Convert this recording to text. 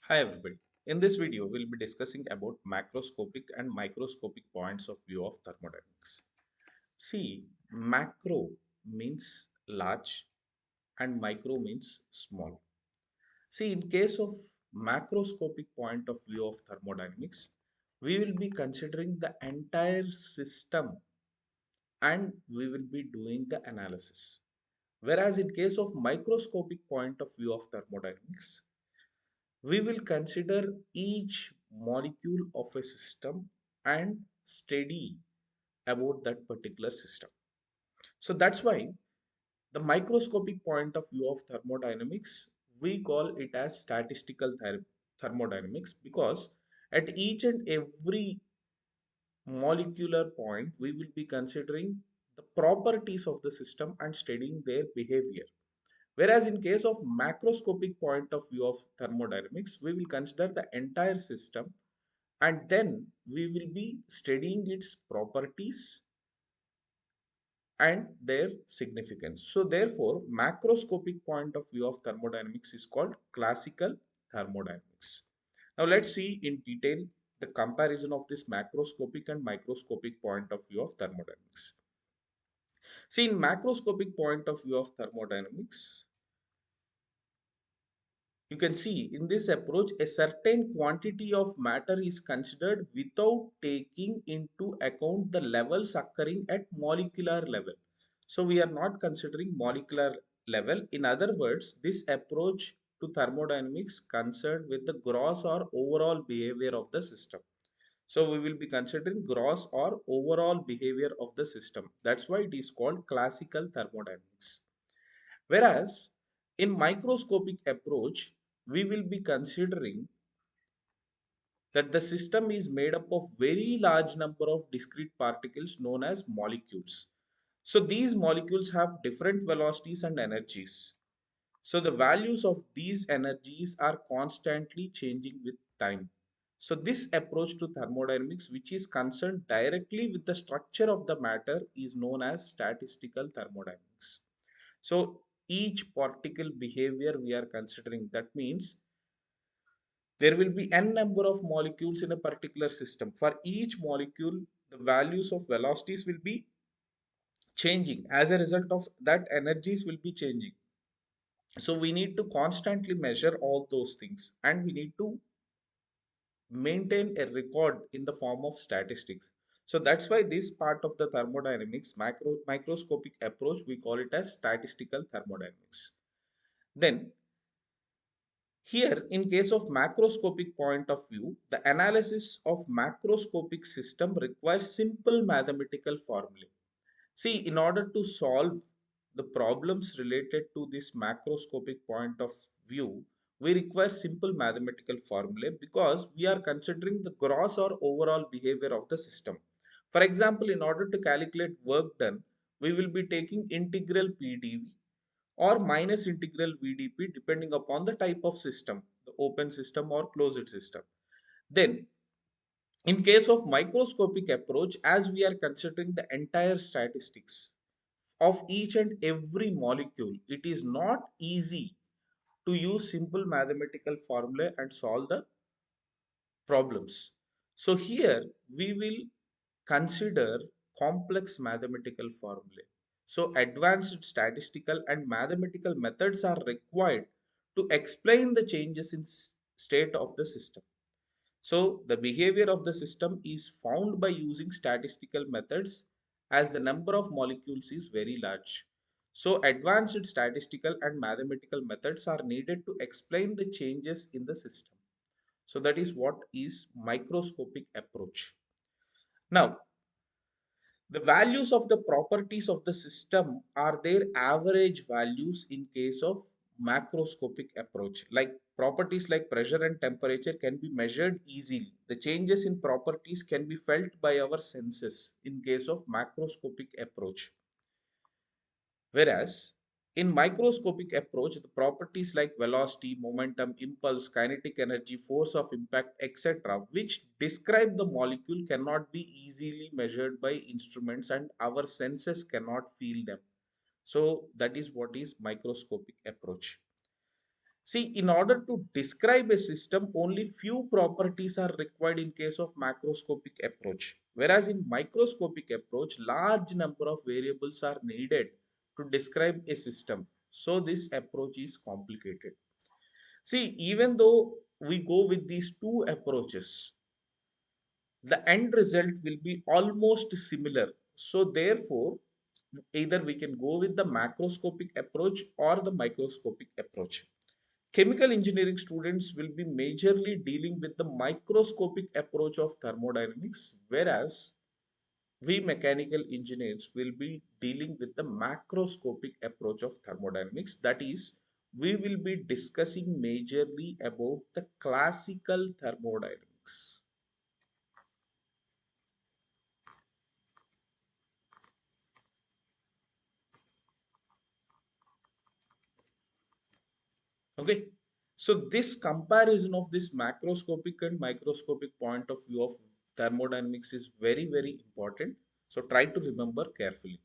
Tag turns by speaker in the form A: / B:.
A: Hi everybody. In this video, we'll be discussing about macroscopic and microscopic points of view of thermodynamics. See, macro means large and micro means small. See, in case of macroscopic point of view of thermodynamics, we will be considering the entire system and we will be doing the analysis. Whereas in case of microscopic point of view of thermodynamics, we will consider each molecule of a system and study about that particular system. So that's why the microscopic point of view of thermodynamics, we call it as statistical thermodynamics because at each and every molecular point, we will be considering the properties of the system and studying their behavior. Whereas in case of macroscopic point of view of thermodynamics, we will consider the entire system and then we will be studying its properties and their significance. So therefore, macroscopic point of view of thermodynamics is called classical thermodynamics. Now let's see in detail the comparison of this macroscopic and microscopic point of view of thermodynamics. See, in macroscopic point of view of thermodynamics, you can see in this approach a certain quantity of matter is considered without taking into account the levels occurring at molecular level. So we are not considering molecular level. In other words, this approach to thermodynamics concerned with the gross or overall behavior of the system. So we will be considering gross or overall behavior of the system. That's why it is called classical thermodynamics. Whereas in microscopic approach, we will be considering that the system is made up of very large number of discrete particles known as molecules. So these molecules have different velocities and energies. So the values of these energies are constantly changing with time. So this approach to thermodynamics, which is concerned directly with the structure of the matter, is known as statistical thermodynamics. So each particle behavior we are considering, that means there will be n number of molecules in a particular system. For each molecule, the values of velocities will be changing. As a result of that, energies will be changing. So we need to constantly measure all those things and we need to maintain a record in the form of statistics. So that's why this part of the thermodynamics, microscopic approach, we call it as statistical thermodynamics. Then here, in case of macroscopic point of view, the analysis of macroscopic system requires simple mathematical formulae. See, in order to solve the problems related to this macroscopic point of view, we require simple mathematical formulae because we are considering the gross or overall behavior of the system. For example, in order to calculate work done, we will be taking integral PdV or minus integral VdP depending upon the type of system, the open system or closed system. Then in case of microscopic approach, as we are considering the entire statistics of each and every molecule, it is not easy to use simple mathematical formula and solve the problems. So here we will consider complex mathematical formulae. So advanced statistical and mathematical methods are required to explain the changes in state of the system. So the behavior of the system is found by using statistical methods as the number of molecules is very large. So advanced statistical and mathematical methods are needed to explain the changes in the system. So that is what is microscopic approach. Now, the values of the properties of the system are their average values in case of macroscopic approach. Like properties like pressure and temperature can be measured easily. The changes in properties can be felt by our senses in case of macroscopic approach. Whereas in microscopic approach, the properties like velocity, momentum, impulse, kinetic energy, force of impact, etc., which describe the molecule, cannot be easily measured by instruments and our senses cannot feel them. So that is what is microscopic approach. See, in order to describe a system, only few properties are required in case of macroscopic approach. Whereas in microscopic approach, large number of variables are needed to describe a system. So this approach is complicated. See, even though we go with these two approaches, the end result will be almost similar. So therefore, either we can go with the macroscopic approach or the microscopic approach. Chemical engineering students will be majorly dealing with the microscopic approach of thermodynamics, whereas we mechanical engineers will be dealing with the macroscopic approach of thermodynamics. That is, we will be discussing majorly about the classical thermodynamics. Okay, so this comparison of this macroscopic and microscopic point of view of thermodynamics is very, very important. So try to remember carefully.